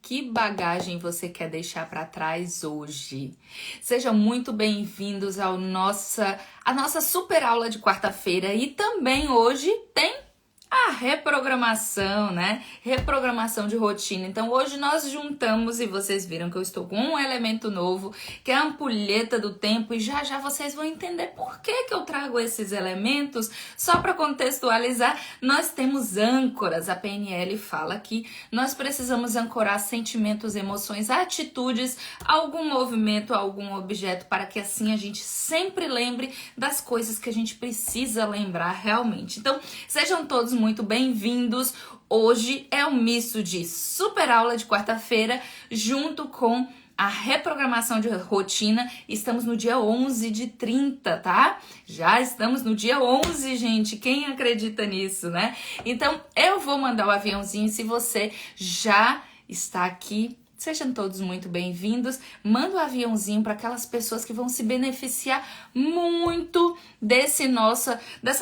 Que bagagem você quer deixar para trás hoje? Sejam muito bem-vindos à nossa super aula de quarta-feira e também hoje tem a reprogramação, né? Reprogramação de rotina. Então, hoje nós juntamos e vocês viram que eu estou com um elemento novo, que é a ampulheta do tempo, e já já vocês vão entender por que eu trago esses elementos. Só para contextualizar, nós temos âncoras. A PNL fala que nós precisamos ancorar sentimentos, emoções, atitudes, algum movimento, algum objeto, para que assim a gente sempre lembre das coisas que a gente precisa lembrar realmente. Então, sejam todos muito bem-vindos. Hoje é um misto de super aula de quarta-feira junto com a reprogramação de rotina. Estamos no dia 11 de 30, tá? Já estamos no dia 11, gente. Quem acredita nisso, né? Então, eu vou mandar o aviãozinho. Se você já está aqui, sejam todos muito bem-vindos. Manda o aviãozinho para aquelas pessoas que vão se beneficiar muito dessa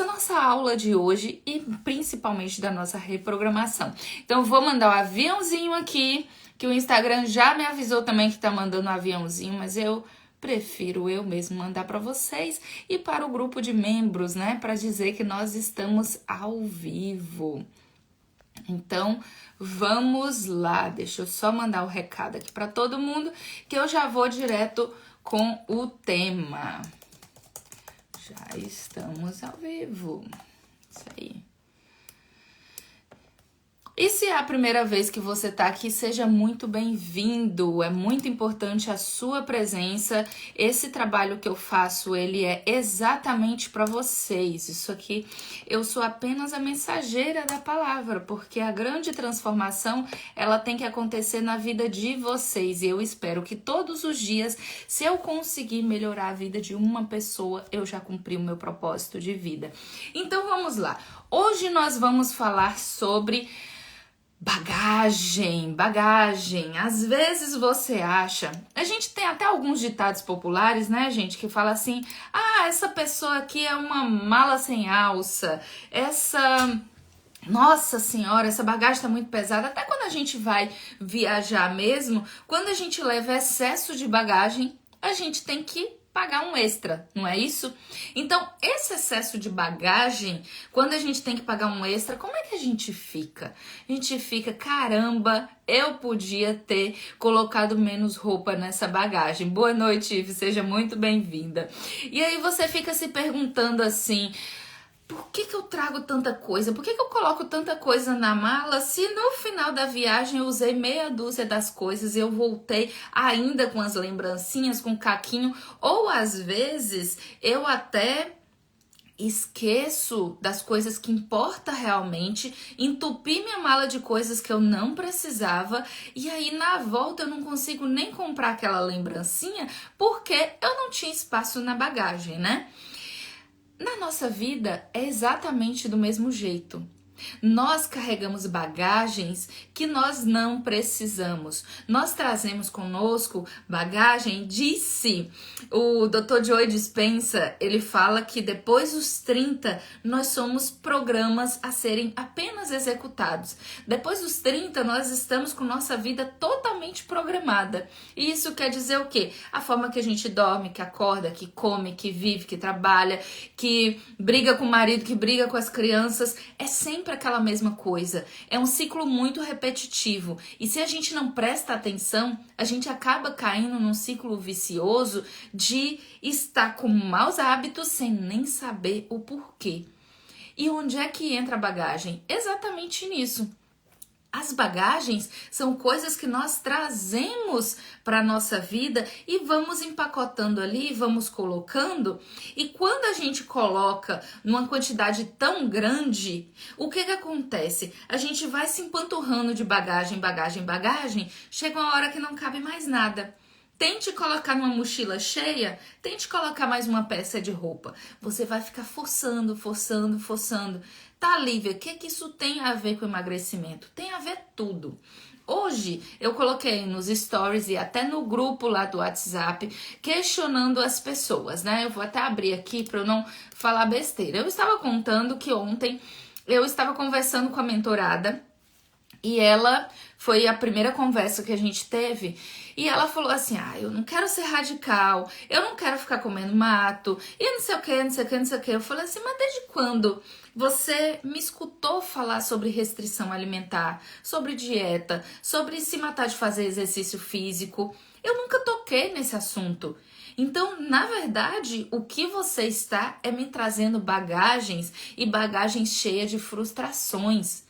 nossa aula de hoje e principalmente da nossa reprogramação. Então, vou mandar o aviãozinho aqui, que o Instagram já me avisou também que tá mandando um aviãozinho, mas eu prefiro eu mesmo mandar para vocês e para o grupo de membros, né? Para dizer que nós estamos ao vivo. Então, vamos lá. Deixa eu só mandar o recado aqui para todo mundo, que eu já vou direto com o tema. Já estamos ao vivo. Isso aí. E se é a primeira vez que você está aqui, seja muito bem-vindo. É muito importante a sua presença. Esse trabalho que eu faço, ele é exatamente para vocês. Isso aqui, eu sou apenas a mensageira da palavra, porque a grande transformação, ela tem que acontecer na vida de vocês. E eu espero que todos os dias, se eu conseguir melhorar a vida de uma pessoa, eu já cumpri o meu propósito de vida. Então, vamos lá. Hoje nós vamos falar sobre bagagem. Às vezes você acha... A gente tem até alguns ditados populares, né, gente? Que fala assim, essa pessoa aqui é uma mala sem alça. Nossa senhora, essa bagagem tá muito pesada. Até quando a gente vai viajar mesmo, quando a gente leva excesso de bagagem, a gente tem que pagar um extra, não é isso? Então, esse excesso de bagagem, quando a gente tem que pagar um extra, como é que a gente fica? A gente fica, caramba, eu podia ter colocado menos roupa nessa bagagem. Boa noite, Ive, seja muito bem-vinda. E aí você fica se perguntando assim... Por que eu trago tanta coisa? Por que eu coloco tanta coisa na mala se no final da viagem eu usei meia dúzia das coisas e eu voltei ainda com as lembrancinhas, com o caquinho? Ou às vezes eu até esqueço das coisas que importa realmente, entupi minha mala de coisas que eu não precisava e aí na volta eu não consigo nem comprar aquela lembrancinha porque eu não tinha espaço na bagagem, né? Na nossa vida é exatamente do mesmo jeito. Nós carregamos bagagens que nós não precisamos. Nós trazemos conosco bagagem, disse o Dr. Joe Dispenza, ele fala que depois dos 30 nós somos programas a serem apenas executados. Depois dos 30 nós estamos com nossa vida totalmente programada. E isso quer dizer o quê? A forma que a gente dorme, que acorda, que come, que vive, que trabalha, que briga com o marido, que briga com as crianças, é sempre aquela mesma coisa. É um ciclo muito repetitivo. E se a gente não presta atenção, a gente acaba caindo num ciclo vicioso de estar com maus hábitos sem nem saber o porquê. E onde é que entra a bagagem? Exatamente nisso. As bagagens são coisas que nós trazemos para a nossa vida e vamos empacotando ali, vamos colocando. E quando a gente coloca numa quantidade tão grande, o que acontece? A gente vai se empanturrando de bagagem, chega uma hora que não cabe mais nada. Tente colocar numa mochila cheia, tente colocar mais uma peça de roupa. Você vai ficar forçando. Tá, Lívia, o que isso tem a ver com emagrecimento? Tem a ver tudo. Hoje eu coloquei nos stories e até no grupo lá do WhatsApp questionando as pessoas, né? Eu vou até abrir aqui para eu não falar besteira. Eu estava contando que ontem eu estava conversando com a mentorada E ela foi a primeira conversa que a gente teve. E ela falou assim: eu não quero ser radical, eu não quero ficar comendo mato, e não sei o que, não sei o que, não sei o que. Eu falei assim: mas desde quando você me escutou falar sobre restrição alimentar, sobre dieta, sobre se matar de fazer exercício físico? Eu nunca toquei nesse assunto. Então, na verdade, o que você está é me trazendo bagagens e bagagens cheias de frustrações.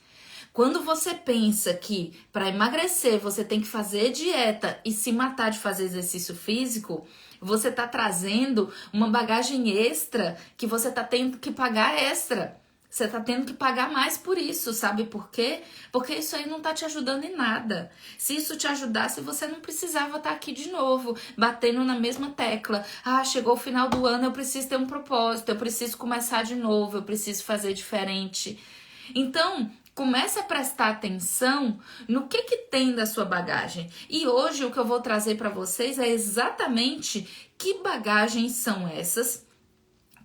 Quando você pensa que para emagrecer você tem que fazer dieta e se matar de fazer exercício físico, você está trazendo uma bagagem extra que você está tendo que pagar extra. Você está tendo que pagar mais por isso, sabe por quê? Porque isso aí não está te ajudando em nada. Se isso te ajudasse, você não precisava estar aqui de novo, batendo na mesma tecla. Chegou o final do ano, eu preciso ter um propósito, eu preciso começar de novo, eu preciso fazer diferente. Então, comece a prestar atenção no que tem da sua bagagem. E hoje o que eu vou trazer para vocês é exatamente que bagagens são essas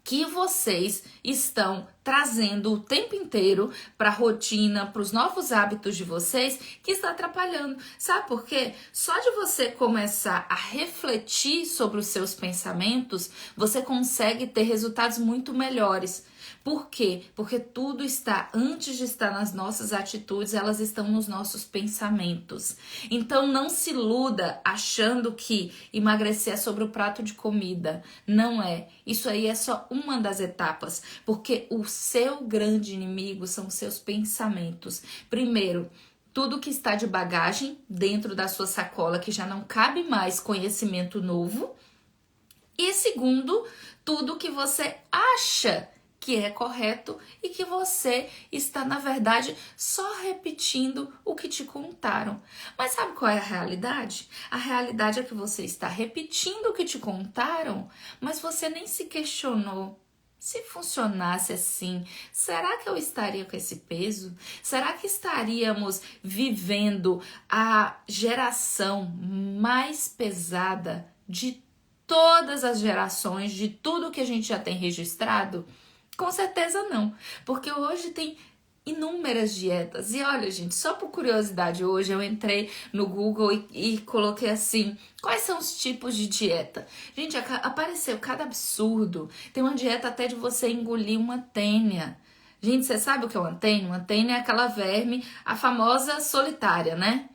que vocês estão trazendo o tempo inteiro para a rotina, para os novos hábitos de vocês, que está atrapalhando. Sabe por quê? Só de você começar a refletir sobre os seus pensamentos, você consegue ter resultados muito melhores. Por quê? Porque tudo está, antes de estar nas nossas atitudes, elas estão nos nossos pensamentos. Então não se iluda achando que emagrecer é sobre o prato de comida. Não é. Isso aí é só uma das etapas, porque o seu grande inimigo são os seus pensamentos. Primeiro, tudo que está de bagagem dentro da sua sacola, que já não cabe mais conhecimento novo. E segundo, tudo que você acha que é correto e que você está, na verdade, só repetindo o que te contaram. Mas sabe qual é a realidade? A realidade é que você está repetindo o que te contaram, mas você nem se questionou. Se funcionasse assim, será que eu estaria com esse peso? Será que estaríamos vivendo a geração mais pesada de todas as gerações, de tudo que a gente já tem registrado? Com certeza não, porque hoje tem inúmeras dietas. E olha, gente, só por curiosidade, hoje eu entrei no Google e coloquei assim: quais são os tipos de dieta? Gente, apareceu cada absurdo. Tem uma dieta até de você engolir uma tênia. Gente, você sabe o que é uma tênia? Uma tênia é aquela verme, a famosa solitária, né?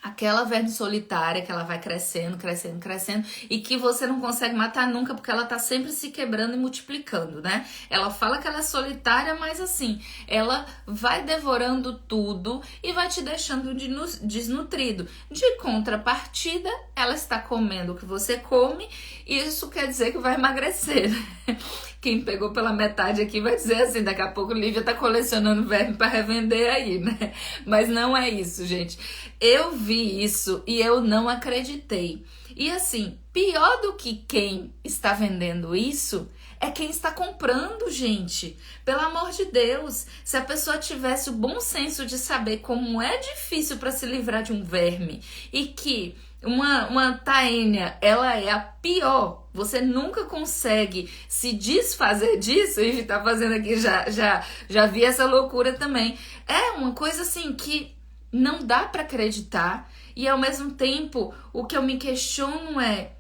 Aquela verme solitária que ela vai crescendo, crescendo, crescendo e que você não consegue matar nunca porque ela tá sempre se quebrando e multiplicando, né? Ela fala que ela é solitária, mas assim, ela vai devorando tudo e vai te deixando desnutrido. De contrapartida, ela está comendo o que você come e isso quer dizer que vai emagrecer, né? Quem pegou pela metade aqui vai dizer assim: daqui a pouco Lívia tá colecionando verme para revender aí, né? Mas não é isso, gente. Eu vi isso e eu não acreditei. E assim, pior do que quem está vendendo isso é quem está comprando, gente. Pelo amor de Deus, se a pessoa tivesse o bom senso de saber como é difícil para se livrar de um verme e que uma taênia, ela é a pior. Você nunca consegue se desfazer disso. E tá fazendo aqui, já vi essa loucura também. É uma coisa assim que não dá para acreditar. E ao mesmo tempo, o que eu me questiono é: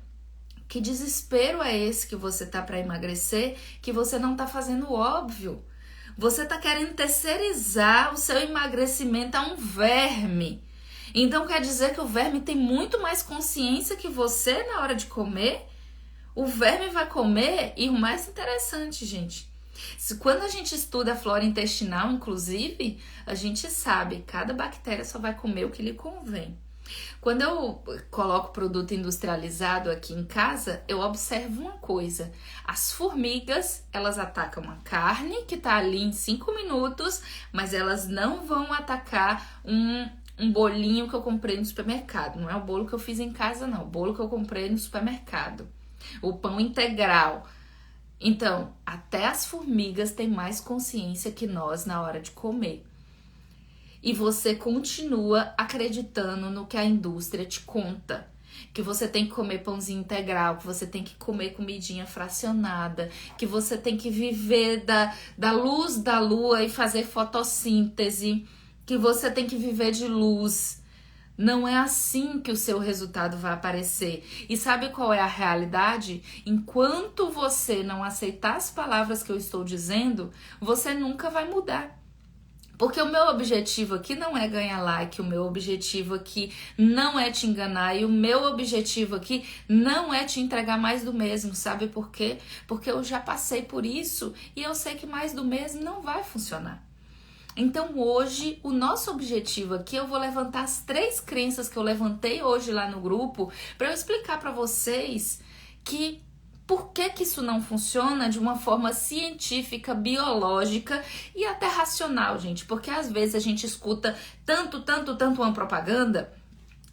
que desespero é esse que você tá para emagrecer, que você não tá fazendo o óbvio? Você tá querendo terceirizar o seu emagrecimento a um verme. Então quer dizer que o verme tem muito mais consciência que você na hora de comer? O verme vai comer, e o mais interessante, gente, quando a gente estuda a flora intestinal, inclusive, a gente sabe que cada bactéria só vai comer o que lhe convém. Quando eu coloco produto industrializado aqui em casa, eu observo uma coisa: as formigas, elas atacam a carne que tá ali em 5 minutos, mas elas não vão atacar um bolinho que eu comprei no supermercado. Não é o bolo que eu fiz em casa, não. O bolo que eu comprei no supermercado. O pão integral. Então, até as formigas têm mais consciência que nós na hora de comer. E você continua acreditando no que a indústria te conta. Que você tem que comer pãozinho integral, que você tem que comer comidinha fracionada, que você tem que viver da luz da lua e fazer fotossíntese. que você tem que viver de luz. Não é assim que o seu resultado vai aparecer. E sabe qual é a realidade? Enquanto você não aceitar as palavras que eu estou dizendo, você nunca vai mudar. Porque o meu objetivo aqui não é ganhar like, o meu objetivo aqui não é te enganar e o meu objetivo aqui não é te entregar mais do mesmo, sabe por quê? Porque eu já passei por isso e eu sei que mais do mesmo não vai funcionar. Então hoje, o nosso objetivo aqui, eu vou levantar as 3 crenças que eu levantei hoje lá no grupo para eu explicar para vocês que por que isso não funciona de uma forma científica, biológica e até racional, gente. Porque às vezes a gente escuta tanto uma propaganda.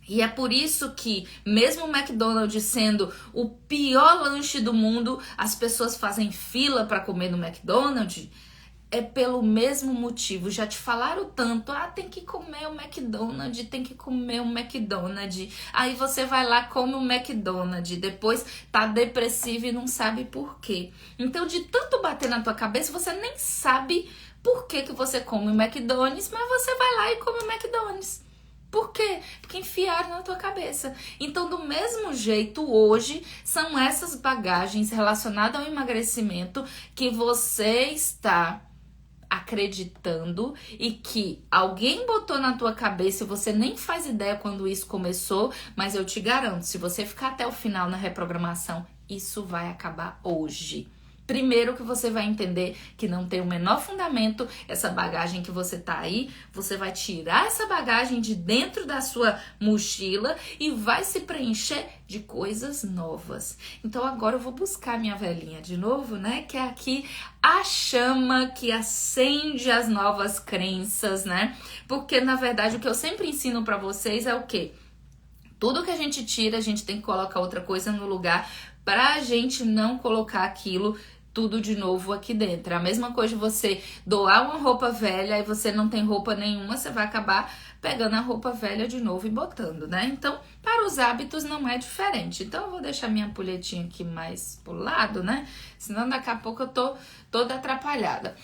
E é por isso que, mesmo o McDonald's sendo o pior lanche do mundo, as pessoas fazem fila para comer no McDonald's. É pelo mesmo motivo. Já te falaram tanto, tem que comer o McDonald's, tem que comer o McDonald's. Aí você vai lá, come o McDonald's, depois tá depressivo e não sabe por quê. Então, de tanto bater na tua cabeça, você nem sabe por que você come o McDonald's, mas você vai lá e come o McDonald's. Por quê? Porque enfiaram na tua cabeça. Então, do mesmo jeito, hoje, são essas bagagens relacionadas ao emagrecimento que você está acreditando e que alguém botou na tua cabeça e você nem faz ideia quando isso começou, mas eu te garanto, se você ficar até o final na reprogramação, isso vai acabar hoje. Primeiro que você vai entender que não tem o menor fundamento essa bagagem que você tá aí, você vai tirar essa bagagem de dentro da sua mochila e vai se preencher de coisas novas. Então agora eu vou buscar minha velhinha de novo, né? Que é aqui a chama que acende as novas crenças, né? Porque na verdade o que eu sempre ensino pra vocês é o quê? Tudo que a gente tira, a gente tem que colocar outra coisa no lugar pra gente não colocar aquilo tudo de novo aqui dentro. A mesma coisa de você doar uma roupa velha e você não tem roupa nenhuma, você vai acabar pegando a roupa velha de novo e botando, né? Então, para os hábitos não é diferente. Então, eu vou deixar minha ampulhetinha aqui mais pro lado, né? Senão daqui a pouco eu tô toda atrapalhada.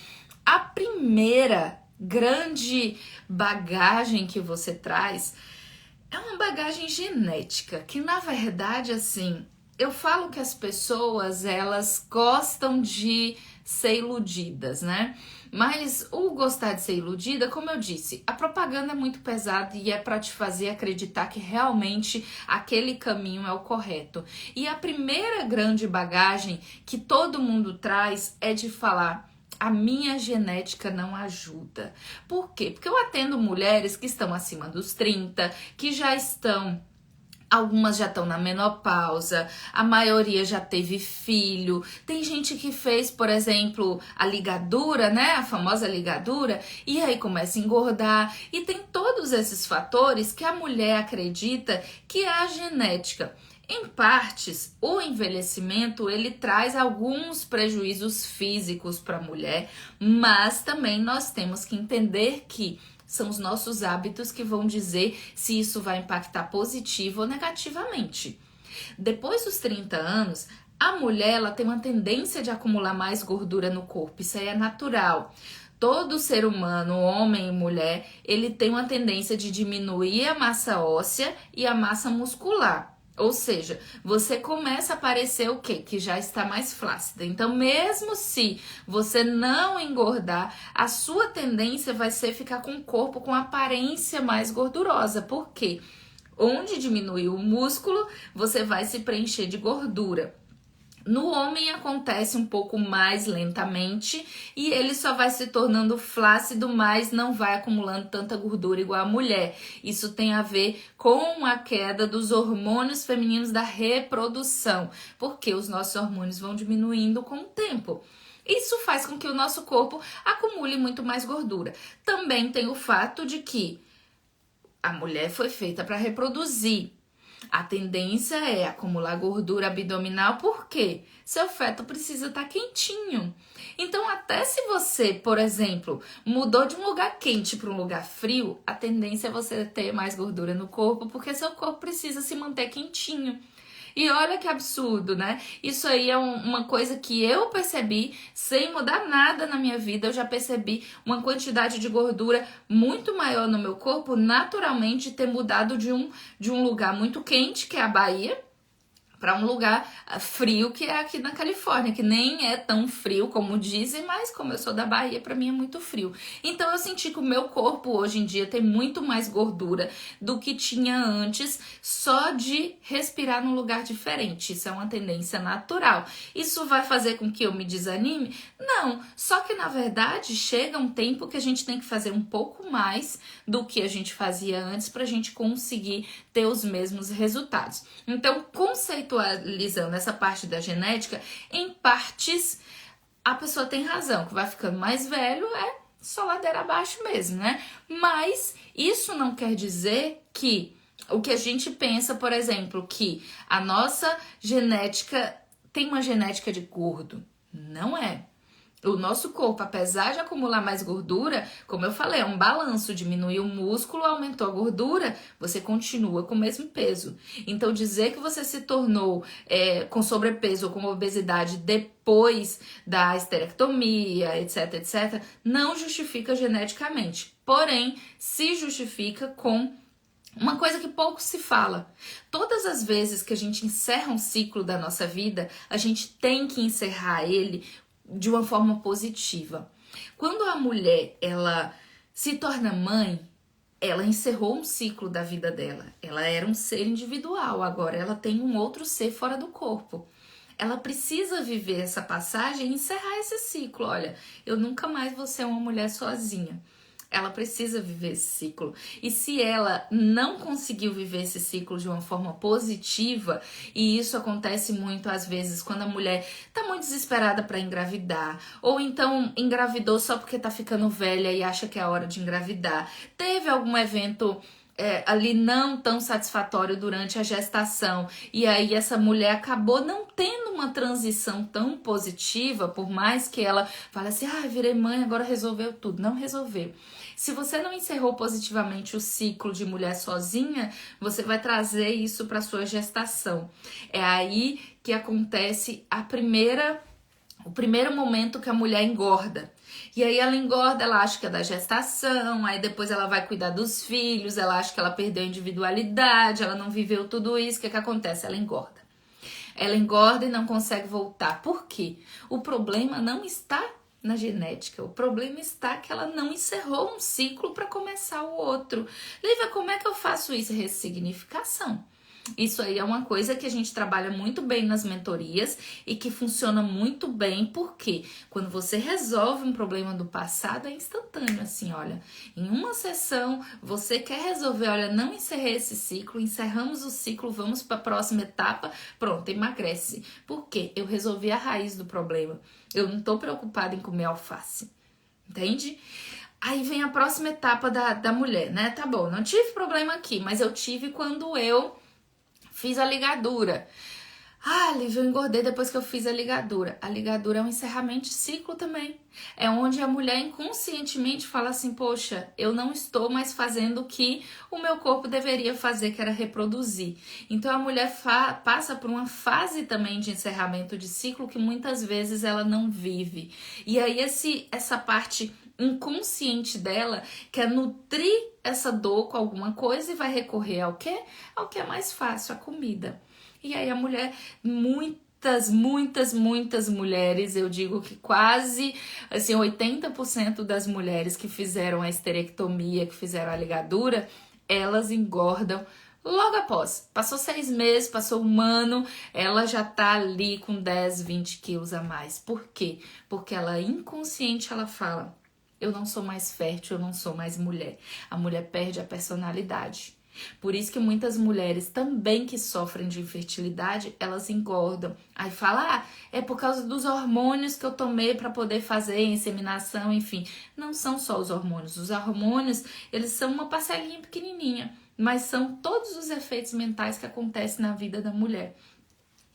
A primeira grande bagagem que você traz é uma bagagem genética, que na verdade, assim, eu falo que as pessoas, elas gostam de ser iludidas, né? Mas o gostar de ser iludida, como eu disse, a propaganda é muito pesada e é para te fazer acreditar que realmente aquele caminho é o correto. E a primeira grande bagagem que todo mundo traz é de falar: a minha genética não ajuda. Por quê? Porque eu atendo mulheres que estão acima dos 30, que já estão... Algumas já estão na menopausa, a maioria já teve filho. Tem gente que fez, por exemplo, a ligadura, né? A famosa ligadura, e aí começa a engordar. E tem todos esses fatores que a mulher acredita que é a genética. Em partes, o envelhecimento ele traz alguns prejuízos físicos para a mulher, mas também nós temos que entender que são os nossos hábitos que vão dizer se isso vai impactar positivo ou negativamente. Depois dos 30 anos, a mulher ela tem uma tendência de acumular mais gordura no corpo, isso aí é natural. Todo ser humano, homem e mulher, ele tem uma tendência de diminuir a massa óssea e a massa muscular. Ou seja, você começa a parecer o quê? Que já está mais flácida. Então, mesmo se você não engordar, a sua tendência vai ser ficar com o corpo com aparência mais gordurosa. Por quê? Onde diminuiu o músculo, você vai se preencher de gordura. No homem acontece um pouco mais lentamente e ele só vai se tornando flácido, mas não vai acumulando tanta gordura igual a mulher. Isso tem a ver com a queda dos hormônios femininos da reprodução, porque os nossos hormônios vão diminuindo com o tempo. Isso faz com que o nosso corpo acumule muito mais gordura. Também tem o fato de que a mulher foi feita para reproduzir. A tendência é acumular gordura abdominal, porque seu feto precisa estar quentinho. Então, até se você, por exemplo, mudou de um lugar quente para um lugar frio, a tendência é você ter mais gordura no corpo, porque seu corpo precisa se manter quentinho. E olha que absurdo, né? Isso aí é uma coisa que eu percebi sem mudar nada na minha vida. Eu já percebi uma quantidade de gordura muito maior no meu corpo, naturalmente ter mudado de um lugar muito quente, que é a Bahia, para um lugar frio que é aqui na Califórnia, que nem é tão frio como dizem, mas como eu sou da Bahia, para mim é muito frio. Então eu senti que o meu corpo hoje em dia tem muito mais gordura do que tinha antes, só de respirar num lugar diferente. Isso é uma tendência natural. Isso vai fazer com que eu me desanime? Não, só que na verdade chega um tempo que a gente tem que fazer um pouco mais do que a gente fazia antes para a gente conseguir ter os mesmos resultados. Então, conceitualizando essa parte da genética, em partes a pessoa tem razão, que vai ficando mais velho é só ladeira abaixo mesmo, né? Mas isso não quer dizer que o que a gente pensa, por exemplo, que a nossa genética tem uma genética de gordo. Não é. O nosso corpo, apesar de acumular mais gordura, como eu falei, é um balanço, diminuiu o músculo, aumentou a gordura, você continua com o mesmo peso. Então, dizer que você se tornou com sobrepeso ou com obesidade depois da esterectomia, etc, etc, não justifica geneticamente. Porém, se justifica com uma coisa que pouco se fala. Todas as vezes que a gente encerra um ciclo da nossa vida, a gente tem que encerrar ele de uma forma positiva. Quando a mulher ela se torna mãe, ela encerrou um ciclo da vida dela. Ela era um ser individual, agora ela tem um outro ser fora do corpo. Ela precisa viver essa passagem e encerrar esse ciclo. Olha, eu nunca mais vou ser uma mulher sozinha. Ela precisa viver esse ciclo. E se ela não conseguiu viver esse ciclo de uma forma positiva, e isso acontece muito às vezes quando a mulher tá muito desesperada para engravidar, ou então engravidou só porque tá ficando velha e acha que é a hora de engravidar, teve algum evento ali não tão satisfatório durante a gestação, e aí essa mulher acabou não tendo uma transição tão positiva, por mais que ela fale assim, virei mãe, agora resolveu tudo. Não resolveu. Se você não encerrou positivamente o ciclo de mulher sozinha, você vai trazer isso para sua gestação. É aí que acontece o primeiro momento que a mulher engorda. E aí ela engorda, ela acha que é da gestação, aí depois ela vai cuidar dos filhos, ela acha que ela perdeu a individualidade, ela não viveu tudo isso, o que acontece? Ela engorda. Ela engorda e não consegue voltar. Por quê? O problema não está na genética, o problema está que ela não encerrou um ciclo para começar o outro. Lívia, como é que eu faço isso? Ressignificação. Isso aí é uma coisa que a gente trabalha muito bem nas mentorias e que funciona muito bem, porque quando você resolve um problema do passado é instantâneo, assim, olha, em uma sessão você quer resolver, olha, não encerrei esse ciclo, encerramos o ciclo, vamos para a próxima etapa, pronto, emagrece. Por quê? Eu resolvi a raiz do problema, eu não estou preocupada em comer alface, entende? Aí vem a próxima etapa da mulher, né? Tá bom, não tive problema aqui, mas eu tive quando eu fiz a ligadura. Lívia, eu engordei depois que eu fiz a ligadura. A ligadura é um encerramento de ciclo também. É onde a mulher inconscientemente fala assim, poxa, eu não estou mais fazendo o que o meu corpo deveria fazer, que era reproduzir. Então a mulher passa por uma fase também de encerramento de ciclo que muitas vezes ela não vive. E aí essa parte inconsciente dela quer nutrir essa dor com alguma coisa e vai recorrer ao quê? Ao que é mais fácil, a comida. E aí a mulher, muitas mulheres, eu digo que quase assim, 80% das mulheres que fizeram a esterectomia, que fizeram a ligadura, elas engordam logo após. Passou 6 meses, passou 1 ano, ela já tá ali com 10, 20 quilos a mais. Por quê? Porque ela inconsciente, ela fala, eu não sou mais fértil, eu não sou mais mulher. A mulher perde a personalidade. Por isso que muitas mulheres também que sofrem de infertilidade, elas engordam. Aí fala, é por causa dos hormônios que eu tomei para poder fazer inseminação, enfim. Não são só os hormônios. Os hormônios, eles são uma parcelinha pequenininha, mas são todos os efeitos mentais que acontecem na vida da mulher.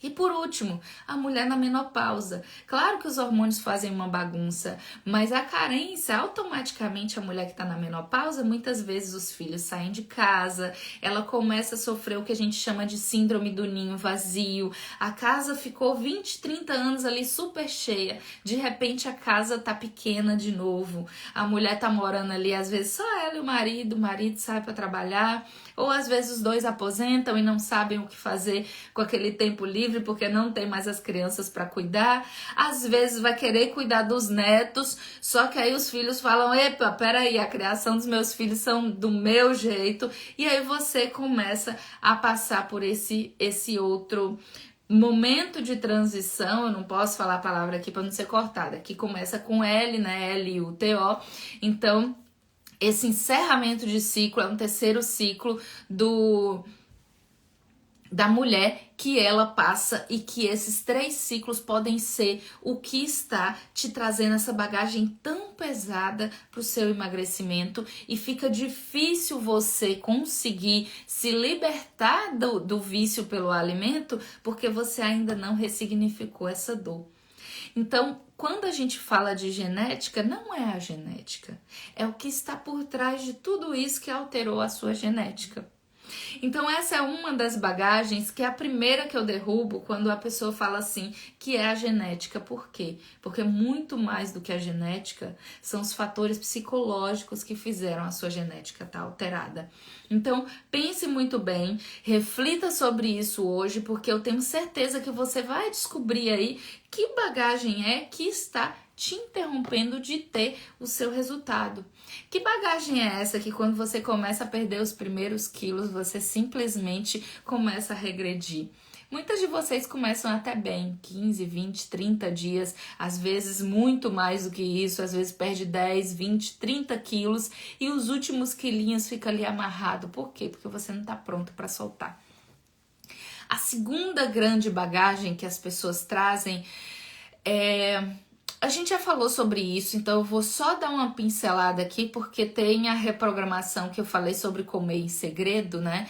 E por último, a mulher na menopausa. Claro que os hormônios fazem uma bagunça, mas a carência, automaticamente a mulher que está na menopausa, muitas vezes os filhos saem de casa, ela começa a sofrer o que a gente chama de síndrome do ninho vazio. A casa ficou 20, 30 anos ali super cheia, de repente a casa tá pequena de novo. A mulher tá morando ali, às vezes só ela e o marido sai para trabalhar, ou às vezes os dois aposentam e não sabem o que fazer com aquele tempo livre porque não tem mais as crianças para cuidar. Às vezes vai querer cuidar dos netos, só que aí os filhos falam: epa, peraí, a criação dos meus filhos são do meu jeito. E aí você começa a passar por esse outro momento de transição. Eu não posso falar a palavra aqui para não ser cortada, que começa com L, né? L-U-T-O. Então, esse encerramento de ciclo é um terceiro ciclo da mulher que ela passa, e que esses 3 ciclos podem ser o que está te trazendo essa bagagem tão pesada para o seu emagrecimento, e fica difícil você conseguir se libertar do vício pelo alimento porque você ainda não ressignificou essa dor. Então, quando a gente fala de genética, não é a genética, é o que está por trás de tudo isso que alterou a sua genética. Então essa é uma das bagagens que é a primeira que eu derrubo quando a pessoa fala assim que é a genética. Por quê? Porque muito mais do que a genética são os fatores psicológicos que fizeram a sua genética estar alterada. Então pense muito bem, reflita sobre isso hoje, porque eu tenho certeza que você vai descobrir aí que bagagem é que está te interrompendo de ter o seu resultado. Que bagagem é essa que quando você começa a perder os primeiros quilos, você simplesmente começa a regredir? Muitas de vocês começam até bem, 15, 20, 30 dias, às vezes muito mais do que isso, às vezes perde 10, 20, 30 quilos e os últimos quilinhos ficam ali amarrado. Por quê? Porque você não está pronto para soltar. A segunda grande bagagem que as pessoas trazem é... A gente já falou sobre isso, então eu vou só dar uma pincelada aqui, porque tem a reprogramação que eu falei sobre comer em segredo, né?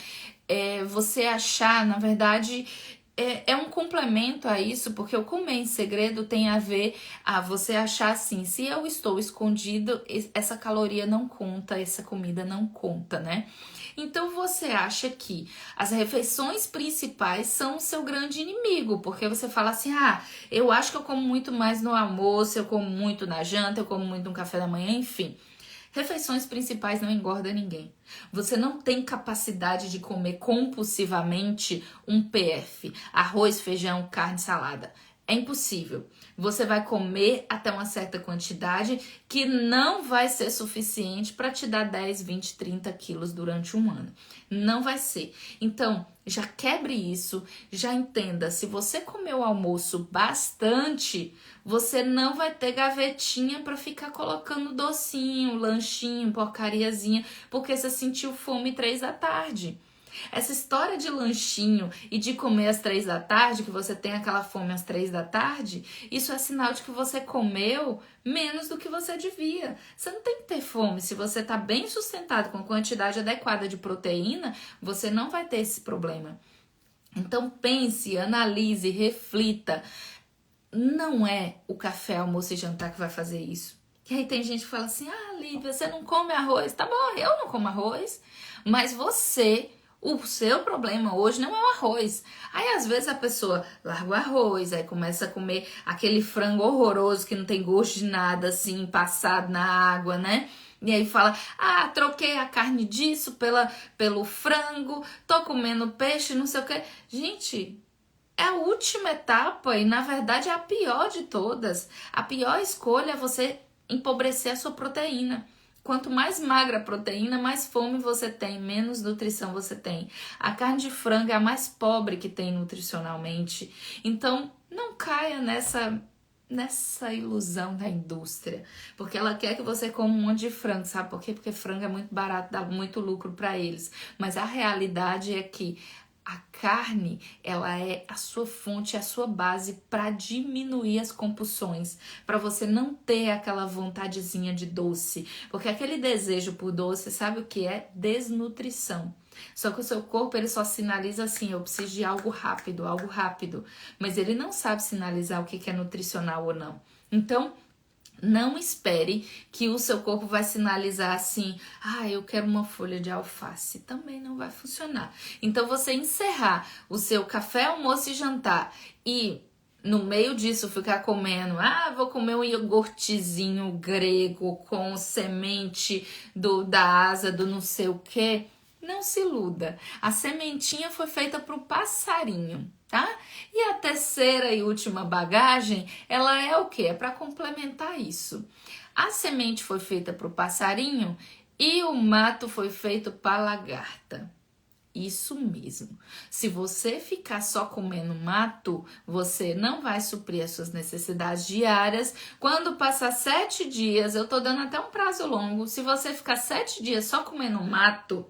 Você achar, na verdade, é um complemento a isso, porque o comer em segredo tem a ver a você achar assim: se eu estou escondido, essa caloria não conta, essa comida não conta, né? Então você acha que as refeições principais são o seu grande inimigo, porque você fala assim: ah, eu acho que eu como muito mais no almoço, eu como muito na janta, eu como muito no café da manhã, enfim. Refeições principais não engorda ninguém. Você não tem capacidade de comer compulsivamente um PF, arroz, feijão, carne, salada. É impossível. Você vai comer até uma certa quantidade que não vai ser suficiente para te dar 10, 20, 30 quilos durante um ano. Não vai ser. Então, já quebre isso, já entenda. Se você comer o almoço bastante, você não vai ter gavetinha para ficar colocando docinho, lanchinho, porcariazinha, porque você sentiu fome 3 da tarde. Essa história de lanchinho e de comer às 3 da tarde, que você tem aquela fome às 3 da tarde, isso é sinal de que você comeu menos do que você devia. Você não tem que ter fome. Se você está bem sustentado com a quantidade adequada de proteína, você não vai ter esse problema. Então pense, analise, reflita. Não é o café, almoço e jantar que vai fazer isso. E aí tem gente que fala assim: ah, Lívia, você não come arroz. Tá bom, eu não como arroz, mas o seu problema hoje não é o arroz. Aí às vezes a pessoa larga o arroz, aí começa a comer aquele frango horroroso que não tem gosto de nada, assim, passado na água, né? E aí fala: ah, troquei a carne disso pelo frango, tô comendo peixe, não sei o que. Gente, é a última etapa e na verdade é a pior de todas. A pior escolha é você empobrecer a sua proteína. Quanto mais magra a proteína, mais fome você tem, menos nutrição você tem. A carne de frango é a mais pobre que tem nutricionalmente. Então, não caia nessa ilusão da indústria, porque ela quer que você coma um monte de frango, sabe por quê? Porque frango é muito barato, dá muito lucro para eles. Mas a realidade é que a carne, ela é a sua fonte, a sua base para diminuir as compulsões, para você não ter aquela vontadezinha de doce, porque aquele desejo por doce, sabe o que é? Desnutrição. Só que o seu corpo, ele só sinaliza assim, eu preciso de algo rápido, algo rápido. Mas ele não sabe sinalizar o que é nutricional ou não. Então, não espere que o seu corpo vai sinalizar assim, eu quero uma folha de alface. Também não vai funcionar. Então, você encerrar o seu café, almoço e jantar e no meio disso ficar comendo, vou comer um iogurtezinho grego com semente da asa do não sei o que. Não se iluda. A sementinha foi feita para o passarinho, tá? E a terceira e última bagagem, ela é o quê? É para complementar isso. A semente foi feita para o passarinho e o mato foi feito para a lagarta. Isso mesmo. Se você ficar só comendo mato, você não vai suprir as suas necessidades diárias. Quando passar 7 dias, eu tô dando até um prazo longo, se você ficar 7 dias só comendo mato,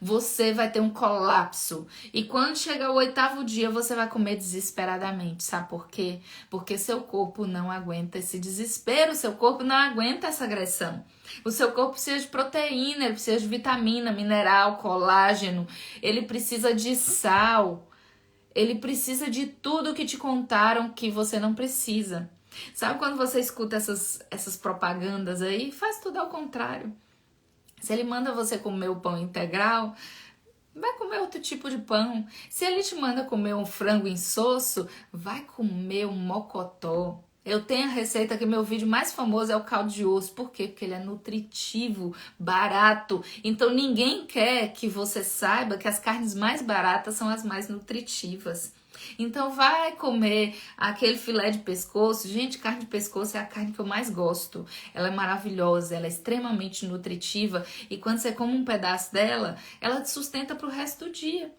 você vai ter um colapso. E quando chegar o 8º dia, você vai comer desesperadamente. Sabe por quê? Porque seu corpo não aguenta esse desespero, seu corpo não aguenta essa agressão. O seu corpo precisa de proteína, ele precisa de vitamina, mineral, colágeno, ele precisa de sal, ele precisa de tudo que te contaram que você não precisa. Sabe quando você escuta essas propagandas aí? Faz tudo ao contrário. Se ele manda você comer o pão integral, vai comer outro tipo de pão. Se ele te manda comer um frango insosso, vai comer um mocotó. Eu tenho a receita que meu vídeo mais famoso é o caldo de osso. Por quê? Porque ele é nutritivo, barato. Então ninguém quer que você saiba que as carnes mais baratas são as mais nutritivas. Então vai comer aquele filé de pescoço. Gente, carne de pescoço é a carne que eu mais gosto. Ela é maravilhosa, ela é extremamente nutritiva. E quando você come um pedaço dela, ela te sustenta para o resto do dia.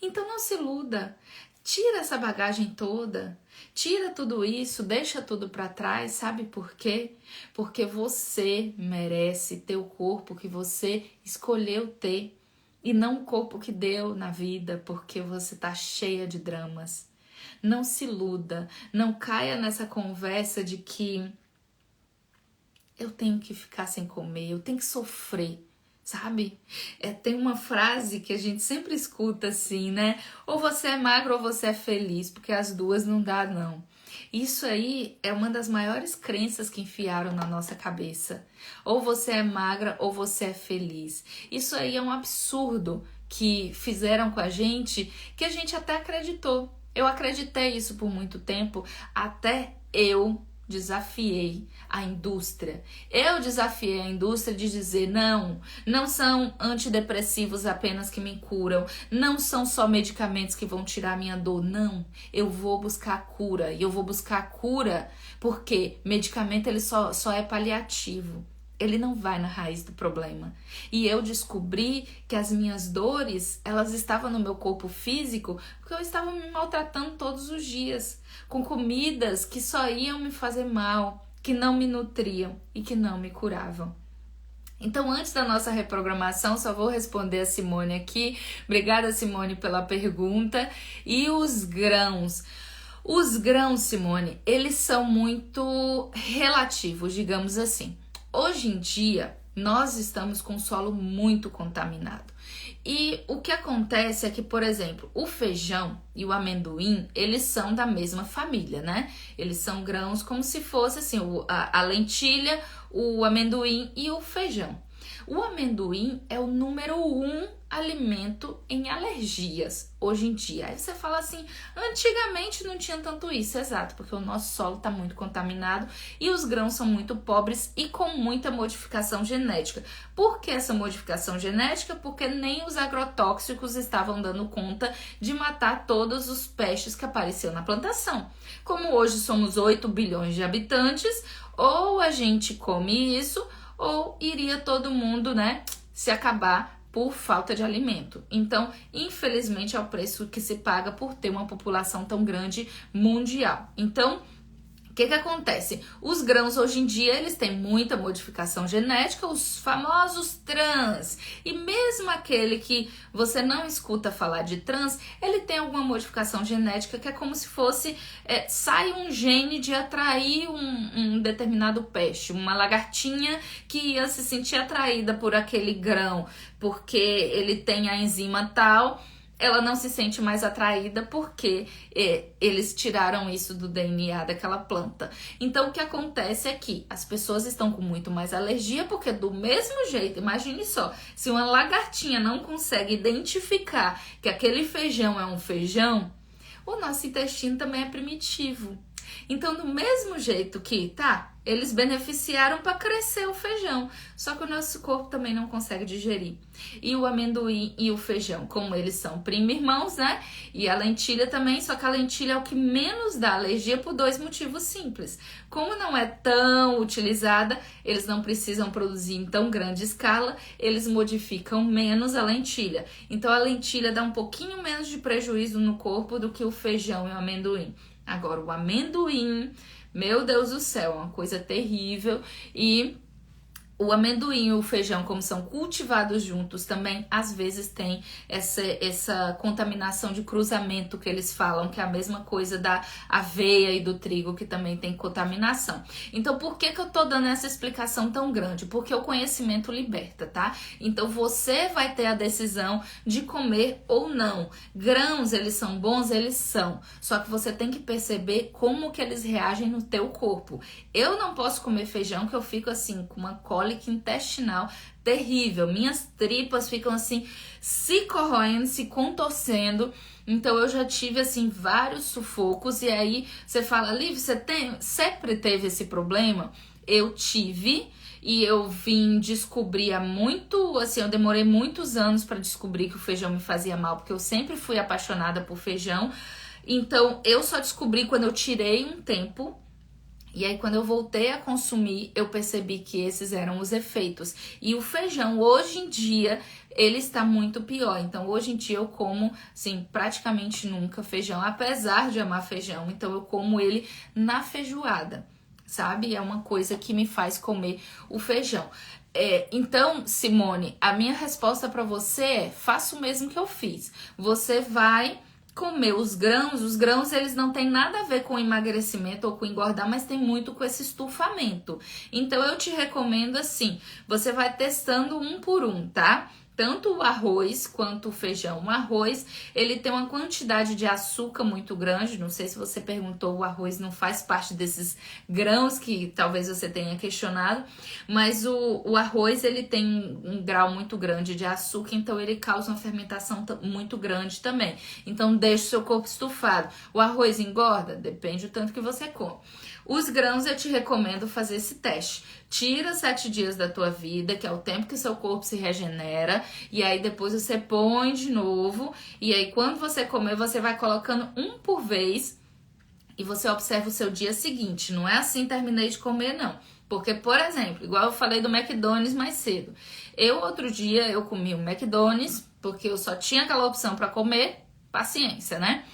Então não se iluda. Tira essa bagagem toda. Tira tudo isso, deixa tudo para trás. Sabe por quê? Porque você merece ter o corpo que você escolheu ter. E não o corpo que deu na vida, porque você tá cheia de dramas. Não se iluda, não caia nessa conversa de que eu tenho que ficar sem comer, eu tenho que sofrer, sabe? Tem uma frase que a gente sempre escuta assim, né? Ou você é magro ou você é feliz, porque as duas não dá não. Isso aí é uma das maiores crenças que enfiaram na nossa cabeça. Ou você é magra ou você é feliz. Isso aí é um absurdo que fizeram com a gente, que a gente até acreditou. Eu acreditei isso por muito tempo, até eu desafiei a indústria. Eu desafiei a indústria de dizer não são antidepressivos apenas que me curam, não são só medicamentos que vão tirar minha dor, não. Eu vou buscar a cura, e eu vou buscar a cura porque medicamento ele só é paliativo. Ele não vai na raiz do problema. E eu descobri que as minhas dores, elas estavam no meu corpo físico porque eu estava me maltratando todos os dias, com comidas que só iam me fazer mal, que não me nutriam e que não me curavam. Então, antes da nossa reprogramação, só vou responder a Simone aqui. Obrigada, Simone, pela pergunta. E os grãos? Os grãos, Simone, eles são muito relativos, digamos assim. Hoje em dia, nós estamos com o solo muito contaminado. E o que acontece é que, por exemplo, o feijão e o amendoim, eles são da mesma família, né? Eles são grãos como se fosse assim, a lentilha, o amendoim e o feijão. O amendoim é o número 1 alimento em alergias hoje em dia. Aí você fala assim, antigamente não tinha tanto isso, exato, porque o nosso solo está muito contaminado e os grãos são muito pobres e com muita modificação genética. Por que essa modificação genética? Porque nem os agrotóxicos estavam dando conta de matar todos os pestes que apareceram na plantação. Como hoje somos 8 bilhões de habitantes, ou a gente come isso, ou iria todo mundo, né, se acabar por falta de alimento. Então, infelizmente, é o preço que se paga por ter uma população tão grande mundial. Então, O que acontece? Os grãos hoje em dia eles têm muita modificação genética, os famosos trans. E mesmo aquele que você não escuta falar de trans, ele tem alguma modificação genética que é como se fosse, sai um gene de atrair um determinado peixe, uma lagartinha que ia se sentir atraída por aquele grão, porque ele tem a enzima tal. Ela não se sente mais atraída porque eles tiraram isso do DNA daquela planta. Então, o que acontece é que as pessoas estão com muito mais alergia, porque do mesmo jeito, imagine só, se uma lagartinha não consegue identificar que aquele feijão é um feijão, o nosso intestino também é primitivo. Então, do mesmo jeito que, eles beneficiaram para crescer o feijão, só que o nosso corpo também não consegue digerir. E o amendoim e o feijão, como eles são primo-irmãos, né? E a lentilha também, só que a lentilha é o que menos dá alergia por 2 motivos simples. Como não é tão utilizada, eles não precisam produzir em tão grande escala, eles modificam menos a lentilha. Então, a lentilha dá um pouquinho menos de prejuízo no corpo do que o feijão e o amendoim. Agora, o amendoim, meu Deus do céu, é uma coisa terrível. E o amendoim e o feijão, como são cultivados juntos, também às vezes tem essa contaminação de cruzamento que eles falam, que é a mesma coisa da aveia e do trigo, que também tem contaminação. Então, por que eu tô dando essa explicação tão grande? Porque o conhecimento liberta, tá? Então, você vai ter a decisão de comer ou não. Grãos, eles são bons? Eles são. Só que você tem que perceber como que eles reagem no teu corpo. Eu não posso comer feijão, que eu fico assim, com uma cólica intestinal terrível. Minhas tripas ficam assim, se corroendo, se contorcendo. Então eu já tive assim vários sufocos. E aí você fala, Liv, sempre teve esse problema? Eu tive. E eu vim descobrir eu demorei muitos anos para descobrir que o feijão me fazia mal, porque eu sempre fui apaixonada por feijão. Então eu só descobri quando eu tirei um tempo. E aí, quando eu voltei a consumir, eu percebi que esses eram os efeitos. E o feijão, hoje em dia, ele está muito pior. Então, hoje em dia, eu como, assim, praticamente nunca feijão, apesar de amar feijão. Então, eu como ele na feijoada, sabe? É uma coisa que me faz comer o feijão. Então, Simone, a minha resposta para você é, faça o mesmo que eu fiz. Você vai comer os grãos eles não têm nada a ver com emagrecimento ou com engordar, mas tem muito com esse estufamento. Então eu te recomendo assim, você vai testando um por um, tá? Tanto o arroz quanto o feijão. O arroz, ele tem uma quantidade de açúcar muito grande. Não sei se você perguntou, o arroz não faz parte desses grãos que talvez você tenha questionado. Mas o arroz, ele tem um grau muito grande de açúcar, então ele causa uma fermentação muito grande também. Então deixa o seu corpo estufado. O arroz engorda? Depende do tanto que você come. Os grãos, eu te recomendo fazer esse teste. Tira 7 dias da tua vida, que é o tempo que seu corpo se regenera, e aí depois você põe de novo, e aí quando você comer, você vai colocando um por vez, e você observa o seu dia seguinte. Não é assim, terminei de comer, não. Porque, por exemplo, igual eu falei do McDonald's mais cedo, outro dia eu comi um McDonald's, porque eu só tinha aquela opção para comer, paciência, né?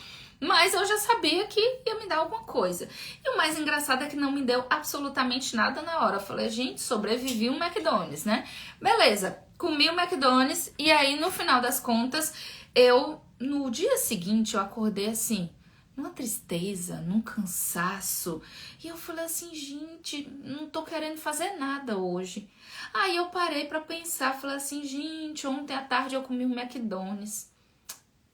Mas eu já sabia que ia me dar alguma coisa. E o mais engraçado é que não me deu absolutamente nada na hora. Eu falei, gente, sobrevivi um McDonald's, né? Beleza, comi o McDonald's e aí no final das contas, no dia seguinte, eu acordei assim, numa tristeza, num cansaço. E eu falei assim, gente, não tô querendo fazer nada hoje. Aí eu parei pra pensar, falei assim, gente, ontem à tarde eu comi um McDonald's.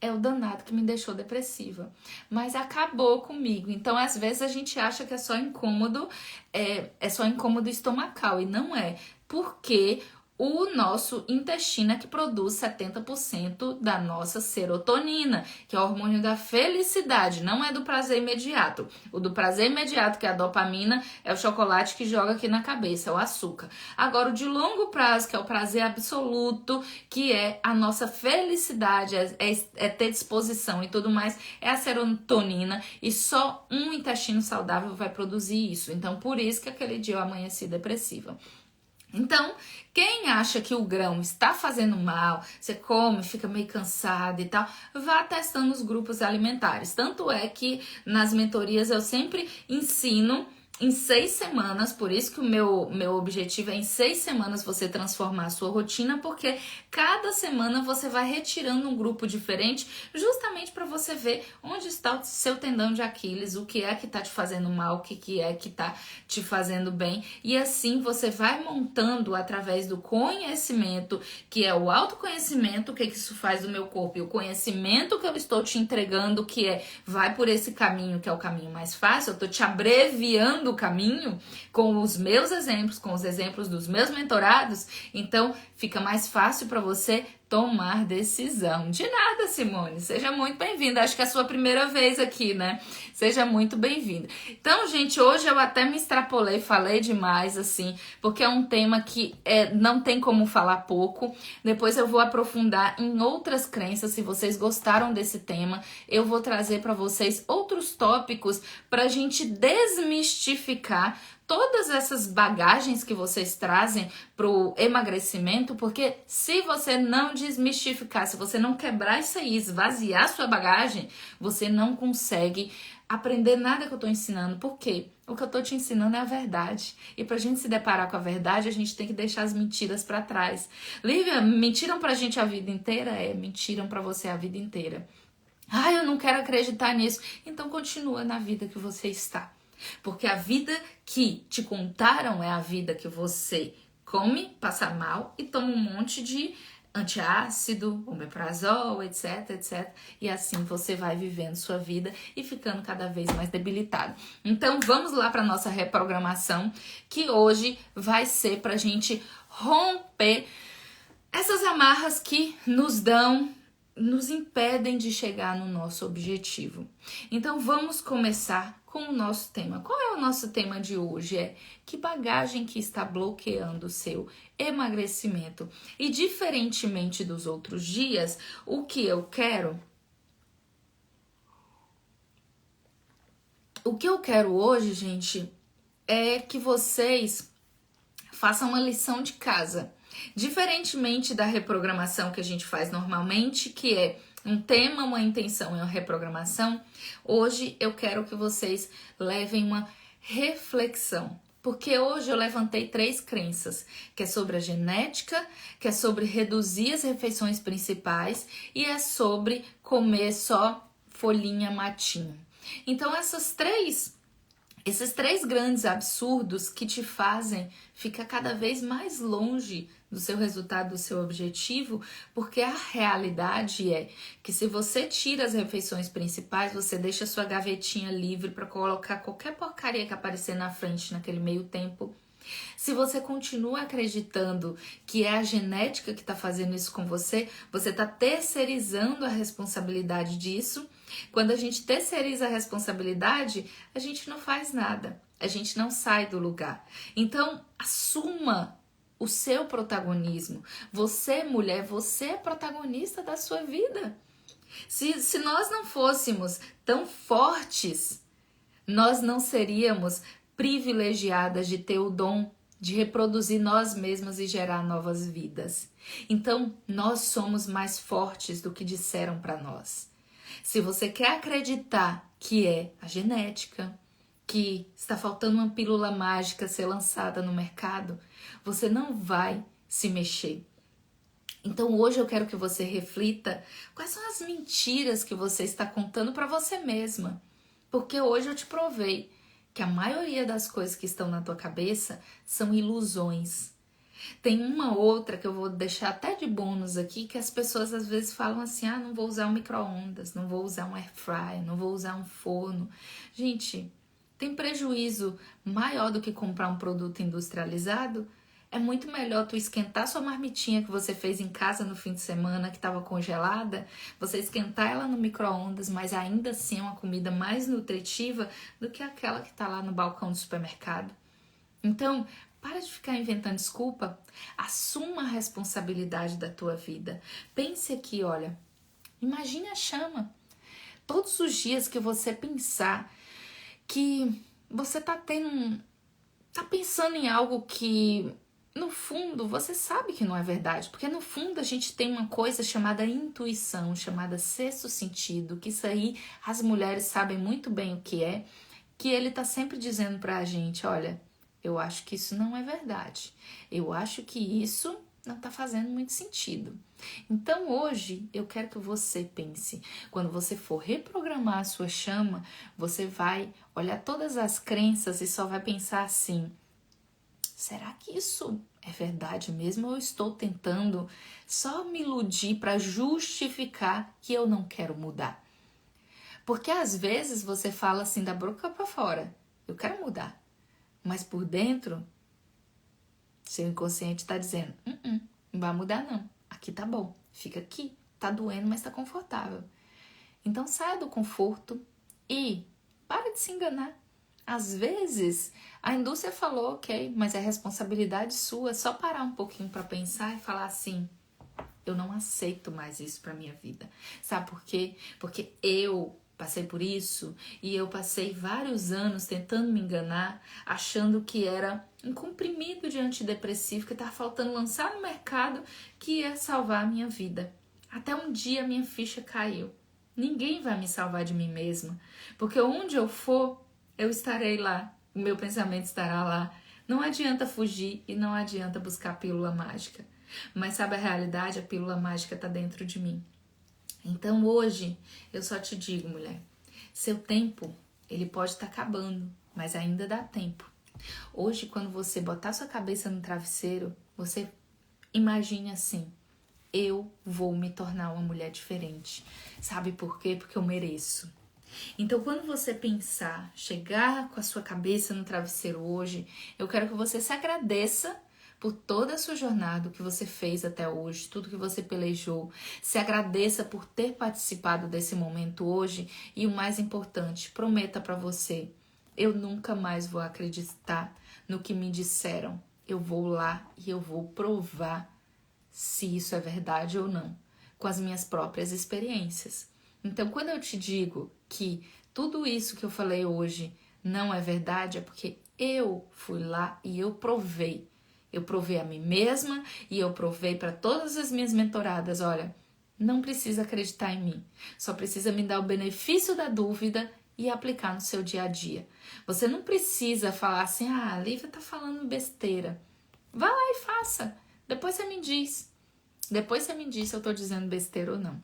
É o danado que me deixou depressiva. Mas acabou comigo. Então, às vezes, a gente acha que é só incômodo, é só incômodo estomacal. E não é. Porque o nosso intestino é que produz 70% da nossa serotonina, que é o hormônio da felicidade, não é do prazer imediato. O do prazer imediato, que é a dopamina, é o chocolate que joga aqui na cabeça, é o açúcar. Agora, o de longo prazo, que é o prazer absoluto, que é a nossa felicidade, é ter disposição e tudo mais, é a serotonina, e só um intestino saudável vai produzir isso. Então, por isso que aquele dia eu amanheci depressiva. Então, quem acha que o grão está fazendo mal, você come, fica meio cansado e tal, vá testando os grupos alimentares. Tanto é que nas mentorias eu sempre ensino em 6 semanas, por isso que o meu objetivo é em 6 semanas você transformar a sua rotina, porque cada semana você vai retirando um grupo diferente, justamente para você ver onde está o seu tendão de Aquiles, o que é que está te fazendo mal, o que é que está te fazendo bem, e assim você vai montando através do conhecimento, que é o autoconhecimento, o que isso faz do meu corpo, e o conhecimento que eu estou te entregando, que é vai por esse caminho, que é o caminho mais fácil, eu estou te abreviando o caminho com os meus exemplos, com os exemplos dos meus mentorados, então fica mais fácil para você tomar decisão. De nada, Simone, seja muito bem-vinda. Acho que é a sua primeira vez aqui, né? Seja muito bem-vinda. Então, gente, hoje eu até me extrapolei, falei demais, assim, porque é um tema que não tem como falar pouco. Depois eu vou aprofundar em outras crenças. Se vocês gostaram desse tema, eu vou trazer para vocês outros tópicos para a gente desmistificar todas essas bagagens que vocês trazem para o emagrecimento, porque se você não desmistificar, se você não quebrar isso aí, esvaziar sua bagagem, você não consegue aprender nada que eu estou ensinando. Por quê? O que eu estou te ensinando é a verdade. E para a gente se deparar com a verdade, a gente tem que deixar as mentiras para trás. Lívia, mentiram para a gente a vida inteira? Mentiram para você a vida inteira. Eu não quero acreditar nisso. Então continua na vida que você está. Porque a vida que te contaram é a vida que você come, passa mal e toma um monte de antiácido, omeprazol, etc, etc. E assim você vai vivendo sua vida e ficando cada vez mais debilitado. Então vamos lá para nossa reprogramação, que hoje vai ser para a gente romper essas amarras que nos impedem de chegar no nosso objetivo. Então vamos começar com o nosso tema. Qual é o nosso tema de hoje? Que bagagem que está bloqueando o seu emagrecimento? E diferentemente dos outros dias, o que eu quero hoje, gente, é que vocês façam uma lição de casa. Diferentemente da reprogramação que a gente faz normalmente, que é um tema, uma intenção e uma reprogramação, hoje eu quero que vocês levem uma reflexão. Porque hoje eu levantei 3 crenças, que é sobre a genética, que é sobre reduzir as refeições principais e é sobre comer só folhinha matinho. Então esses 3 grandes absurdos que te fazem ficar cada vez mais longe do seu resultado, do seu objetivo, porque a realidade é que se você tira as refeições principais, você deixa a sua gavetinha livre para colocar qualquer porcaria que aparecer na frente naquele meio tempo. Se você continua acreditando que é a genética que está fazendo isso com você, você está terceirizando a responsabilidade disso. Quando a gente terceiriza a responsabilidade, a gente não faz nada, a gente não sai do lugar. Então, assuma o seu protagonismo. Você, mulher, você é protagonista da sua vida. Se nós não fôssemos tão fortes, nós não seríamos privilegiadas de ter o dom de reproduzir nós mesmas e gerar novas vidas. Então, nós somos mais fortes do que disseram para nós. Se você quer acreditar que é a genética, que está faltando uma pílula mágica ser lançada no mercado, você não vai se mexer. Então hoje eu quero que você reflita quais são as mentiras que você está contando para você mesma. Porque hoje eu te provei que a maioria das coisas que estão na tua cabeça são ilusões. Tem uma outra que eu vou deixar até de bônus aqui, que as pessoas às vezes falam assim, não vou usar um micro-ondas, não vou usar um air fryer, não vou usar um forno. Gente, tem prejuízo maior do que comprar um produto industrializado? É muito melhor tu esquentar sua marmitinha que você fez em casa no fim de semana, que estava congelada, você esquentar ela no micro-ondas, mas ainda assim é uma comida mais nutritiva do que aquela que está lá no balcão do supermercado. Então, para de ficar inventando desculpa, assuma a responsabilidade da tua vida. Pense aqui, olha, imagine a chama. Todos os dias que você pensar que você tá pensando em algo que no fundo, você sabe que não é verdade, porque no fundo a gente tem uma coisa chamada intuição, chamada sexto sentido, que isso aí as mulheres sabem muito bem o que ele tá sempre dizendo pra gente, olha, eu acho que isso não é verdade, eu acho que isso não tá fazendo muito sentido. Então hoje eu quero que você pense, quando você for reprogramar a sua chama, você vai olhar todas as crenças e só vai pensar assim, será que isso é verdade mesmo? Ou eu estou tentando só me iludir para justificar que eu não quero mudar? Porque às vezes você fala assim da boca para fora, eu quero mudar. Mas por dentro, seu inconsciente está dizendo, não vai mudar não. Aqui tá bom, fica aqui. Tá doendo, mas tá confortável. Então saia do conforto e para de se enganar. Às vezes, a indústria falou, ok, mas é responsabilidade sua. É só parar um pouquinho para pensar e falar assim, eu não aceito mais isso para minha vida. Sabe por quê? Porque eu passei por isso e eu passei vários anos tentando me enganar, achando que era um comprimido de antidepressivo que estava faltando lançar no mercado que ia salvar a minha vida. Até um dia minha ficha caiu. Ninguém vai me salvar de mim mesma, porque onde eu for, eu estarei lá, o meu pensamento estará lá. Não adianta fugir e não adianta buscar a pílula mágica. Mas sabe a realidade? A pílula mágica está dentro de mim. Então hoje, eu só te digo, mulher, seu tempo, ele pode estar acabando, mas ainda dá tempo. Hoje, quando você botar sua cabeça no travesseiro, você imagine assim, eu vou me tornar uma mulher diferente. Sabe por quê? Porque eu mereço. Então, quando você pensar, chegar com a sua cabeça no travesseiro hoje, eu quero que você se agradeça por toda a sua jornada, o que você fez até hoje, tudo que você pelejou. Se agradeça por ter participado desse momento hoje e o mais importante, prometa para você, eu nunca mais vou acreditar no que me disseram. Eu vou lá e eu vou provar se isso é verdade ou não, com as minhas próprias experiências. Então, quando eu te digo que tudo isso que eu falei hoje não é verdade, é porque eu fui lá e eu provei. Eu provei a mim mesma e eu provei para todas as minhas mentoradas, olha, não precisa acreditar em mim, só precisa me dar o benefício da dúvida e aplicar no seu dia a dia. Você não precisa falar assim, a Lívia tá falando besteira. Vá lá e faça. Depois você me diz. Depois você me diz se eu tô dizendo besteira ou não.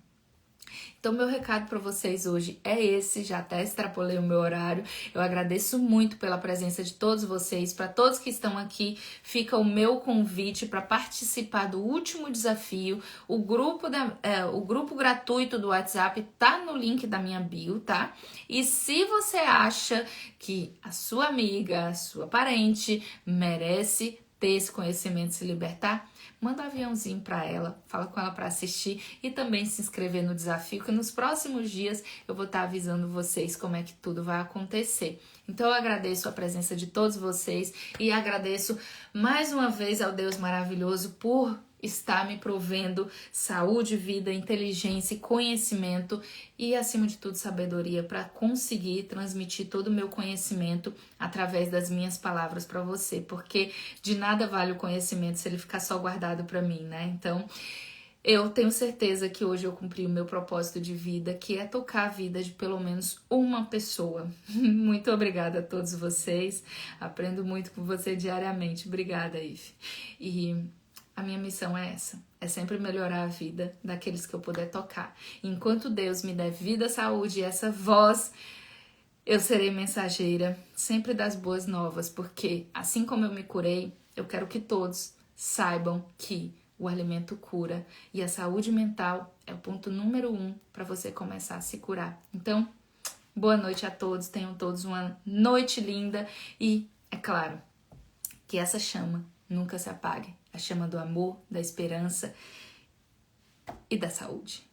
Então, meu recado para vocês hoje é esse, já até extrapolei o meu horário. Eu agradeço muito pela presença de todos vocês, para todos que estão aqui, fica o meu convite para participar do último desafio. O grupo gratuito do WhatsApp tá no link da minha bio, tá? E se você acha que a sua amiga, a sua parente merece ter esse conhecimento, se libertar, manda um aviãozinho para ela, fala com ela para assistir e também se inscrever no desafio, que nos próximos dias eu vou estar avisando vocês como é que tudo vai acontecer. Então eu agradeço a presença de todos vocês e agradeço mais uma vez ao Deus maravilhoso por estar me provendo saúde, vida, inteligência e conhecimento e, acima de tudo, sabedoria para conseguir transmitir todo o meu conhecimento através das minhas palavras para você, porque de nada vale o conhecimento se ele ficar só guardado para mim, né? Então, eu tenho certeza que hoje eu cumpri o meu propósito de vida, que é tocar a vida de pelo menos uma pessoa. Muito obrigada a todos vocês. Aprendo muito com você diariamente. Obrigada, Ive. E a minha missão é essa, é sempre melhorar a vida daqueles que eu puder tocar. Enquanto Deus me der vida, saúde e essa voz, eu serei mensageira sempre das boas novas, porque assim como eu me curei, eu quero que todos saibam que o alimento cura e a saúde mental é o ponto número 1 para você começar a se curar. Então, boa noite a todos, tenham todos uma noite linda e, é claro, que essa chama nunca se apague. A chama do amor, da esperança e da saúde.